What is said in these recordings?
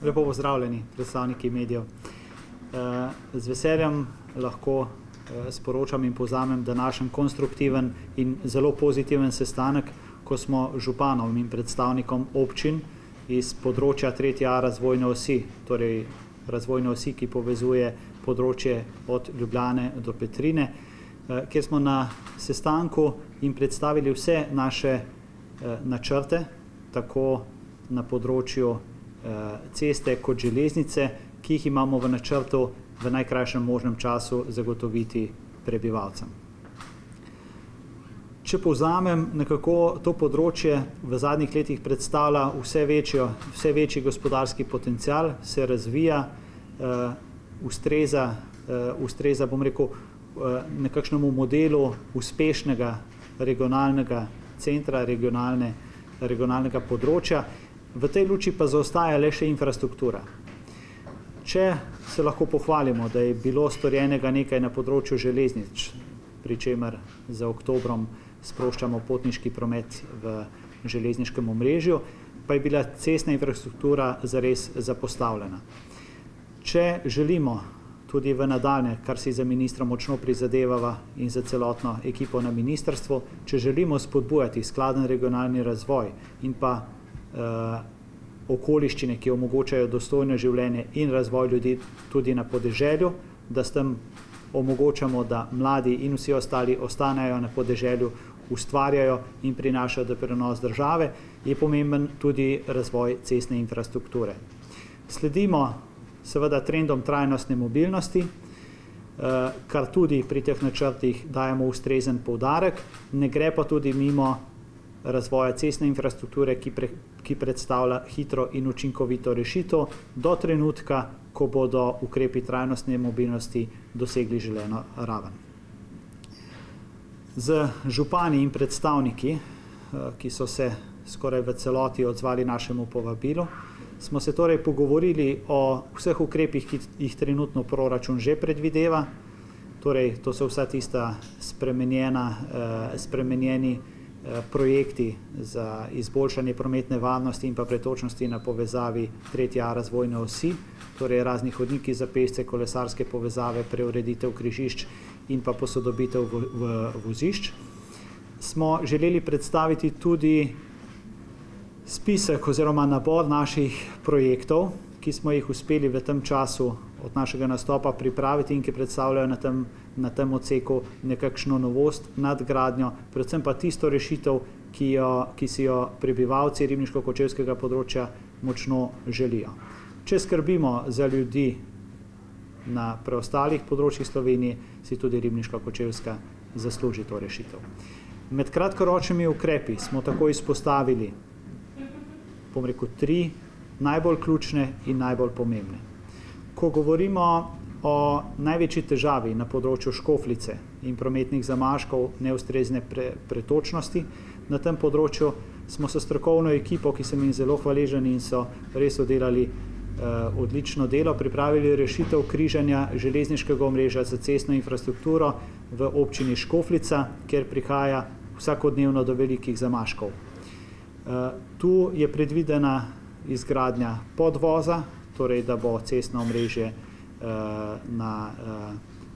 Lepo pozdravljeni, predstavniki medijev. Z veseljem lahko sporočam in povzamem današnji konstruktiven in zelo pozitiven sestanek, ko smo županom in predstavnikom občin iz področja 3A razvojne osi, torej razvojne osi, ki povezuje področje od Ljubljane do Petrine, kjer smo na sestanku jim predstavili vse naše načrte, tako na področju ceste kot železnice, ki jih imamo v načrtu v najkrajšem možnem času zagotoviti prebivalcem. Če povzamem, nekako to področje v zadnjih letih predstavlja vse večji gospodarski potencial, se razvija, ustreza, bom rekel, nekakšnemu modelu uspešnega regionalnega centra, regionalnega področja. V tej luči pa zaostaja le še infrastruktura. Če se lahko pohvalimo, da je bilo storjenega nekaj na področju železnic, pri čemer za oktobrom sproščamo potniški promet v železniškem omrežju, pa je bila cestna infrastruktura zares zapostavljena. Če želimo tudi v nadaljnje, kar si za ministra močno prizadevava in za celotno ekipo na ministrstvu, če želimo spodbujati skladen regionalni razvoj in pa okoliščine, ki omogočajo dostojno življenje in razvoj ljudi tudi na podeželju, da s tem omogočamo, da mladi in vsi ostali ostanejo na podeželju, ustvarjajo in prinašajo doprinos države, je pomemben tudi razvoj cestne infrastrukture. Sledimo seveda trendom trajnostne mobilnosti, kar tudi pri teh načrtih dajemo ustrezen poudarek, ne gre pa tudi mimo razvoja cestne infrastrukture, ki predstavlja hitro in učinkovito rešitev do trenutka, ko bodo ukrepi trajnostne mobilnosti dosegli želeno raven. Z župani in predstavniki, ki so se skoraj v celoti odzvali našemu povabilu, smo se torej pogovorili o vseh ukrepih, ki jih trenutno proračun že predvideva, torej to so vsa tista spremenjeni projekti za izboljšanje prometne varnosti in pa pretočnosti na povezavi 3A razvojne osi, torej razni hodniki za pešce, kolesarske povezave, preureditev križišč in pa posodobitev vozišč. Smo želeli predstaviti tudi spisek oziroma nabor naših projektov, ki smo jih uspeli v tem času od našega nastopa pripraviti in ki predstavljajo na tem odseku nekakšno novost, nadgradnjo, predvsem pa tisto rešitev, ki si jo prebivalci ribniško-kočevskega področja močno želijo. Če skrbimo za ljudi na preostalih področjih Slovenije, si tudi ribniško-kočevska zasluži to rešitev. Med kratkoročnimi ukrepi smo tako izpostavili, bom rekel, 3 najbolj ključne in najbolj pomembne. Ko govorimo o največji težavi na področju Škofljice in prometnih zamaškov neustrezne pretočnosti, na tem področju smo s strokovno ekipo, ki sem jim zelo hvaležen in so res oddelali odlično delo, pripravili rešitev križanja železniškega omrežja za cestno infrastrukturo v občini Škofljica, kjer prihaja vsakodnevno do velikih zamaškov. Tu je predvidena izgradnja podvoza, torej da bo cestno omrežje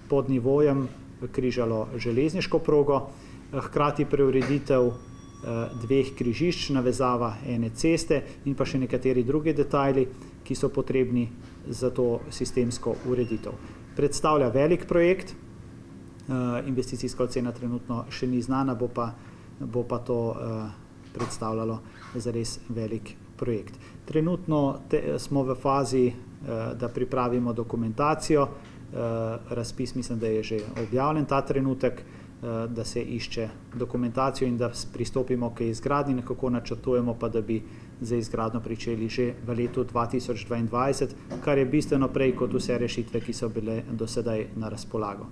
pod nivojem križalo železniško progo, hkrati preureditev 2 križišč, navezava ene ceste in pa še nekateri drugi detajli, ki so potrebni za to sistemsko ureditev. Predstavlja velik projekt, investicijska ocena trenutno še ni znana, bo pa to predstavljalo zares velik projekt. Trenutno smo v fazi, da pripravimo dokumentacijo, razpis mislim, da je že objavljen ta trenutek, da se išče dokumentacijo in da pristopimo k izgradnji, nekako načrtujemo pa, da bi za izgradnjo pričeli že v letu 2022, kar je bistveno prej kot vse rešitve, ki so bile do sedaj na razpolago.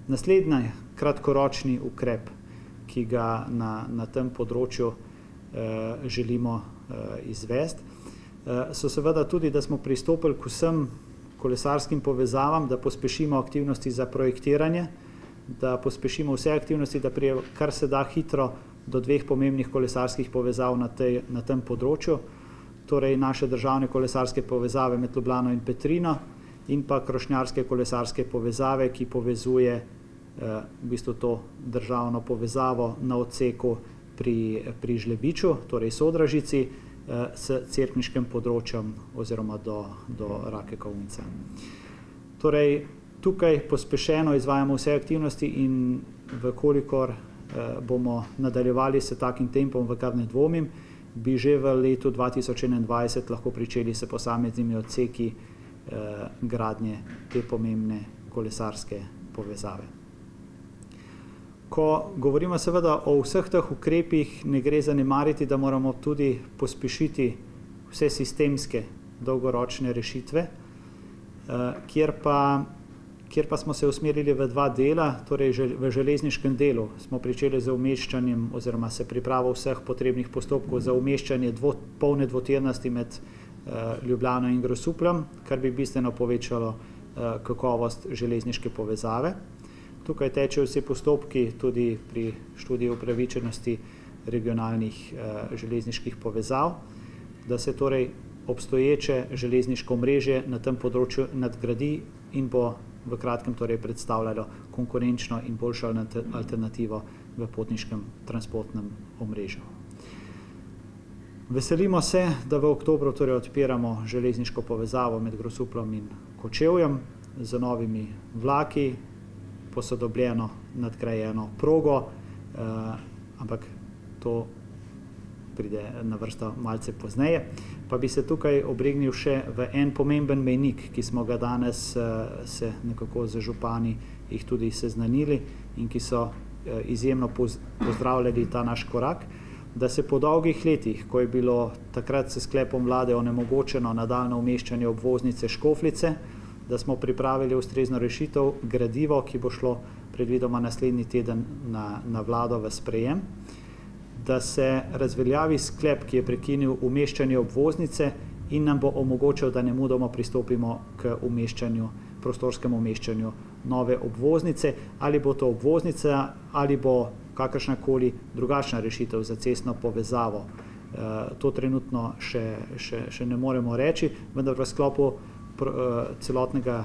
Naslednji kratkoročni ukrep, ki ga na tem področju želimo izvesti, so seveda tudi, da smo pristopili k vsem kolesarskim povezavam, da pospešimo aktivnosti za projektiranje, da pospešimo vse aktivnosti, da prije kar se da hitro do 2 pomembnih kolesarskih povezav na tem področju. torej naše državne kolesarske povezave med Ljubljano in Petrino in pa krošnjarske kolesarske povezave, ki povezuje v bistvu to državno povezavo na odseku pri Žlebiču, torej Sodražici, s cerkniškim področjem oziroma do Rake Kovnice. Torej, tukaj pospešeno izvajamo vse aktivnosti in vkolikor bomo nadaljevali s takim tempom, v kar ne dvomim, bi že v letu 2021 lahko pričeli s posameznimi odseki gradnje te pomembne kolesarske povezave. Ko govorimo seveda o vseh teh ukrepih, ne gre zanemariti, da moramo tudi pospešiti vse sistemske dolgoročne rešitve, kjer pa smo se usmerili v dva dela, torej v železniškem delu smo pričeli z umeščanjem oziroma se pripravo vseh potrebnih postopkov za umeščanje polne dvotirnosti med Ljubljano in Grosupljem, kar bi bistveno povečalo kakovost železniške povezave. Tukaj tečejo vsi postopki tudi pri študiji upravičenosti regionalnih železniških povezav, da se torej obstoječe železniško omrežje na tem področju nadgradi in bo v kratkem torej predstavljalo konkurenčno in boljšo alternativo v potniškem transportnem omrežju. Veselimo se, da v oktobru torej odpiramo železniško povezavo med Grosupljem in Kočevjem z novimi vlaki, posodobljeno, nadgrajeno progo, ampak to pride na vrsto malce pozneje. Pa bi se tukaj obregnil še v en pomemben mejnik, ki smo ga danes se nekako z župani jih tudi seznanili in ki so izjemno pozdravljali ta naš korak, da se po dolgih letih, ko je bilo takrat s sklepom vlade onemogočeno nadaljnje umeščanje obvoznice Škofljice, da smo pripravili ustrezno rešitev, gradivo, ki bo šlo predvidoma naslednji teden na vlado v sprejem, da se razveljavi sklep, ki je prekinil umeščanje obvoznice in nam bo omogočil, da nemudoma pristopimo k prostorskemu umeščanju nove obvoznice, ali bo to obvoznica ali bo kakršnakoli drugačna rešitev za cestno povezavo. To trenutno še ne moremo reči, vendar v sklopu celotnega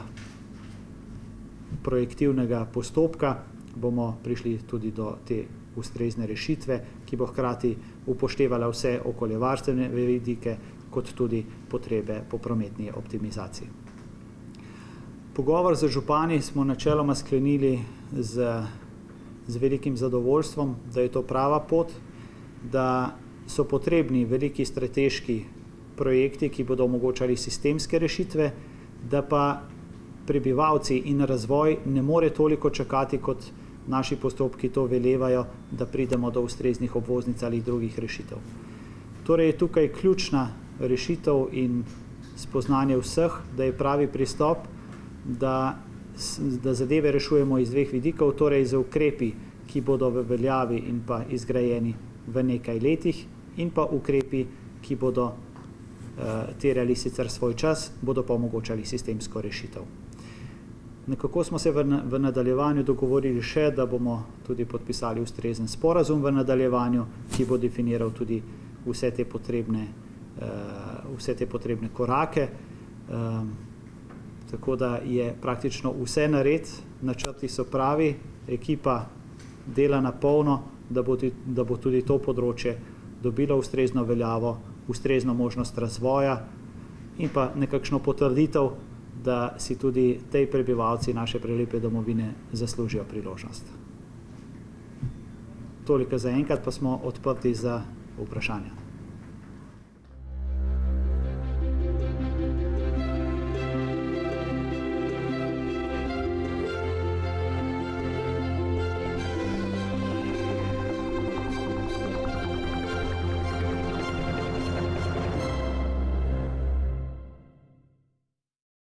projektivnega postopka bomo prišli tudi do te ustrezne rešitve, ki bo hkrati upoštevala vse okoljevarstvene vidike, kot tudi potrebe po prometni optimizaciji. Pogovor z župani smo načeloma sklenili z velikim zadovoljstvom, da je to prava pot, da so potrebni veliki strateški projekti, ki bodo omogočali sistemske rešitve, da pa prebivalci in razvoj ne more toliko čakati, kot naši postopki to velevajo, da pridemo do ustreznih obvoznic ali drugih rešitev. Torej je tukaj ključna rešitev in spoznanje vseh, da je pravi pristop, da zadeve rešujemo iz dveh vidikov, torej z ukrepi, ki bodo v veljavi in pa izgrajeni v nekaj letih, in pa ukrepi, ki bodo terjali sicer svoj čas, bodo pa omogočali sistemsko rešitev. Nekako smo se v nadaljevanju dogovorili še, da bomo tudi podpisali ustrezen sporazum v nadaljevanju, ki bo definiral tudi vse te potrebne korake. Tako da je praktično vse nared, načrti so pravi, ekipa dela na polno, da bo tudi to področje dobilo ustrezno veljavo, ustrezno možnost razvoja in pa nekakšno potrditev, da si tudi tej prebivalci naše prelepe domovine zaslužijo priložnost. Toliko za enkrat, pa smo odprti za vprašanja.